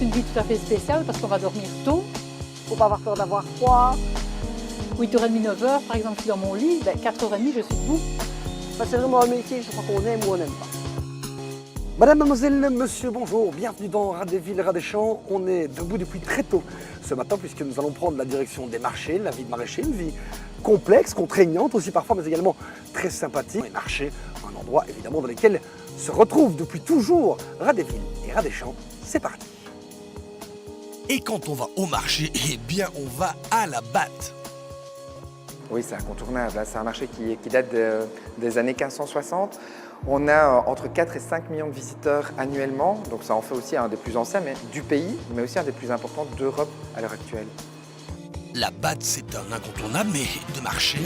une vie tout à fait spéciale parce qu'on va dormir tôt. Il ne faut pas avoir peur d'avoir froid. 8h30, 9h, par exemple, je suis dans mon lit, 4h30, je suis debout. C'est vraiment un métier, je crois qu'on aime ou on n'aime pas. Madame, mademoiselle, monsieur, bonjour, bienvenue dans Radéville, Radéchamps. On est debout depuis très tôt ce matin puisque nous allons prendre la direction des marchés, la vie de maraîcher, une vie complexe, contraignante aussi parfois, mais également très sympathique. Les marchés, un endroit évidemment dans lequel se retrouvent depuis toujours Radéville et Radéchamps. C'est parti. Et quand on va au marché, eh bien on va à la batte. Oui, c'est incontournable. C'est un marché qui date des années 1560. On a entre 4 et 5 millions de visiteurs annuellement, donc ça en fait aussi un des plus anciens du pays, mais aussi un des plus importants d'Europe à l'heure actuelle. La batte, c'est un incontournable, mais de marché.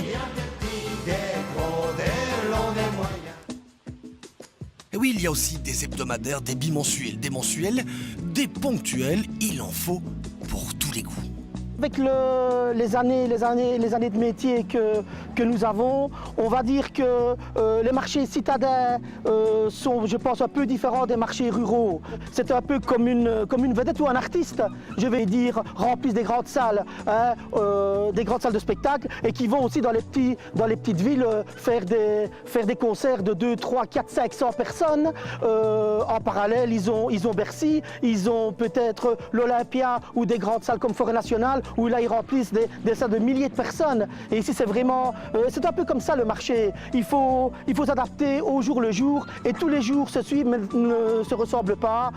Et oui, il y a aussi des hebdomadaires, des bimensuels, des mensuels, des ponctuels, il en faut pour tous les goûts. Avec les années de métier que nous avons, on va dire que les marchés citadins sont, je pense, un peu différents des marchés ruraux. C'est un peu comme une vedette ou un artiste, je vais dire, remplissent des grandes salles de spectacle et qui vont aussi dans les petites villes faire des concerts de 2, 3, 4, 500 personnes. En parallèle, ils ont Bercy, ils ont peut-être l'Olympia ou des grandes salles comme Forêt Nationale, où là ils remplissent des salles de milliers de personnes. Et ici c'est vraiment, c'est un peu comme ça le marché. Il faut s'adapter au jour le jour et tous les jours se suivent mais ne se ressemblent pas.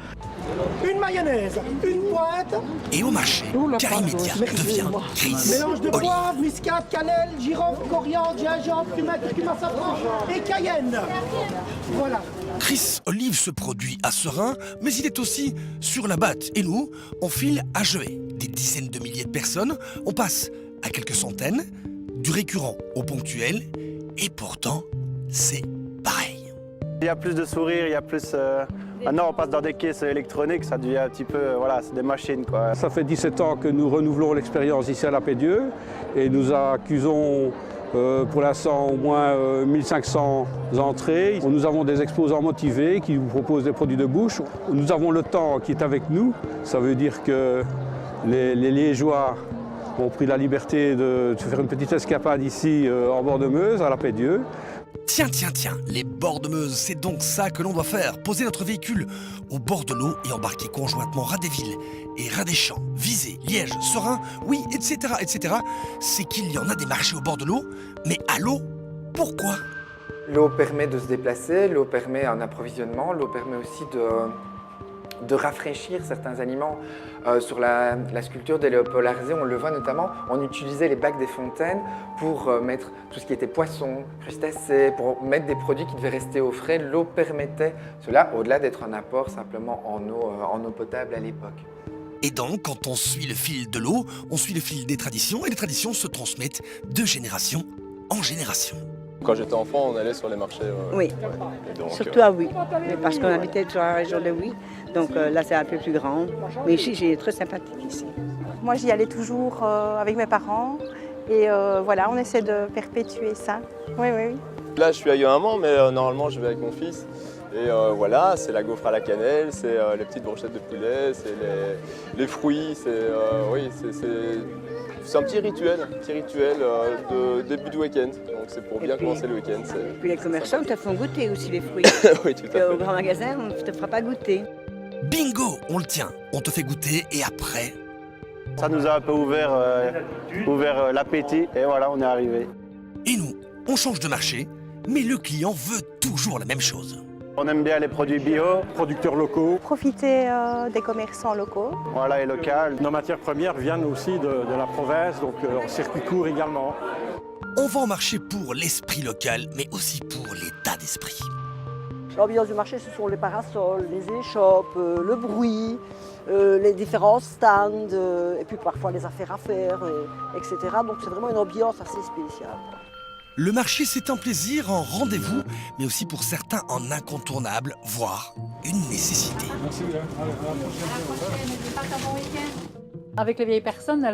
Une mayonnaise, une pointe. Et au marché, Carimédia devient Chris. Mélange de Olive. poivre, muscade, cannelle, girofle, coriandre, gingembre, curcuma, safran et cayenne. Voilà. Chris Olive se produit à Serein, mais il est aussi sur la batte. Et nous, on file à Jehay. Des dizaines de milliers de personnes, on passe à quelques centaines, du récurrent au ponctuel, et pourtant, c'est pareil. Il y a plus de sourires, il y a plus... Maintenant, on passe dans des caisses électroniques, ça devient un petit peu... Voilà, c'est des machines, quoi. Ça fait 17 ans que nous renouvelons l'expérience ici à la Paix-Dieu et nous accusons pour l'instant au moins 1500 entrées. Nous avons des exposants motivés qui nous proposent des produits de bouche. Nous avons le temps qui est avec nous. Ça veut dire que les Liégeois ont pris la liberté de faire une petite escapade ici en bord de Meuse, à la Paix-Dieu. Tiens, les bords de Meuse, c'est donc ça que l'on doit faire. Poser notre véhicule au bord de l'eau et embarquer conjointement Radéville et Radéchamps, Visé, Liège, Serein, oui, etc., etc. C'est qu'il y en a des marchés au bord de l'eau, mais à l'eau, pourquoi? L'eau permet de se déplacer, l'eau permet un approvisionnement, l'eau permet aussi de rafraîchir certains aliments. Sur la sculpture de Léopold Arzé, on le voit notamment, on utilisait les bacs des fontaines pour mettre tout ce qui était poisson, crustacés, pour mettre des produits qui devaient rester au frais. L'eau permettait cela, au-delà d'être un apport simplement en eau potable à l'époque. Et donc, quand on suit le fil de l'eau, on suit le fil des traditions, et les traditions se transmettent de génération en génération. Quand j'étais enfant, on allait sur les marchés. Oui, donc, surtout à Oui, parce qu'on habitait sur la région de Oui, donc là c'est un peu plus grand. Mais ici, c'est très sympathique ici. Moi, j'y allais toujours avec mes parents et voilà, on essaie de perpétuer ça. Oui. Là, je suis avec maman, mais normalement, je vais avec mon fils. Et voilà, c'est la gaufre à la cannelle, c'est les petites brochettes de poulet, c'est les fruits, c'est un petit rituel de début de week-end. Donc c'est pour bien commencer le week-end. Et puis les commerçants te font goûter aussi les fruits. Oui, tout à fait. Au grand magasin, on ne te fera pas goûter. Bingo, on le tient, on te fait goûter, et après... Ça nous a un peu ouvert l'appétit et voilà, on est arrivé. Et nous, on change de marché, mais le client veut toujours la même chose. On aime bien les produits bio, producteurs locaux. Profiter des commerçants locaux. Voilà, et local. Nos matières premières viennent aussi de la province, donc en circuit court également. On va en marché pour l'esprit local, mais aussi pour l'état d'esprit. L'ambiance du marché, ce sont les parasols, les échoppes, le bruit, les différents stands, et puis parfois les affaires à faire, etc. Donc c'est vraiment une ambiance assez spéciale. Le marché, c'est un plaisir, un rendez-vous, mais aussi pour certains un incontournable, voire une nécessité. Merci. Avec les vieilles personnes,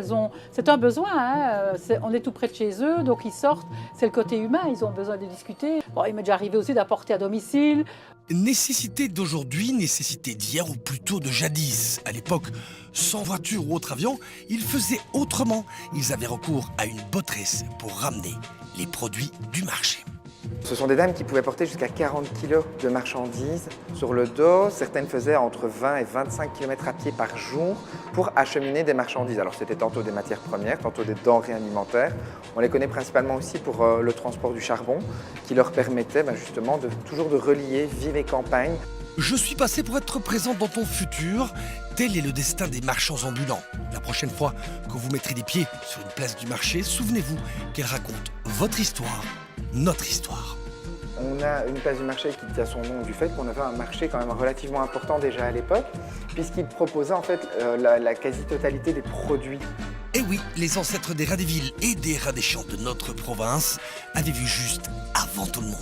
c'est un besoin, hein. On est tout près de chez eux, donc ils sortent, c'est le côté humain, ils ont besoin de discuter. Bon, il m'est déjà arrivé aussi d'apporter à domicile. Nécessité d'aujourd'hui, nécessité d'hier ou plutôt de jadis. À l'époque, sans voiture ou autre avion, ils faisaient autrement. Ils avaient recours à une botteresse pour ramener les produits du marché. Ce sont des dames qui pouvaient porter jusqu'à 40 kg de marchandises sur le dos. Certaines faisaient entre 20 et 25 km à pied par jour pour acheminer des marchandises. Alors c'était tantôt des matières premières, tantôt des denrées alimentaires. On les connaît principalement aussi pour le transport du charbon qui leur permettait justement toujours de relier ville et campagne. Je suis passé pour être présent dans ton futur. Tel est le destin des marchands ambulants. La prochaine fois que vous mettrez les pieds sur une place du marché, souvenez-vous qu'elle raconte votre histoire, notre histoire. On a une place du marché qui tient son nom du fait qu'on avait un marché quand même relativement important déjà à l'époque, puisqu'il proposait en fait la quasi-totalité des produits. Et oui, les ancêtres des rats des villes et des rats des champs de notre province avaient vu juste avant tout le monde.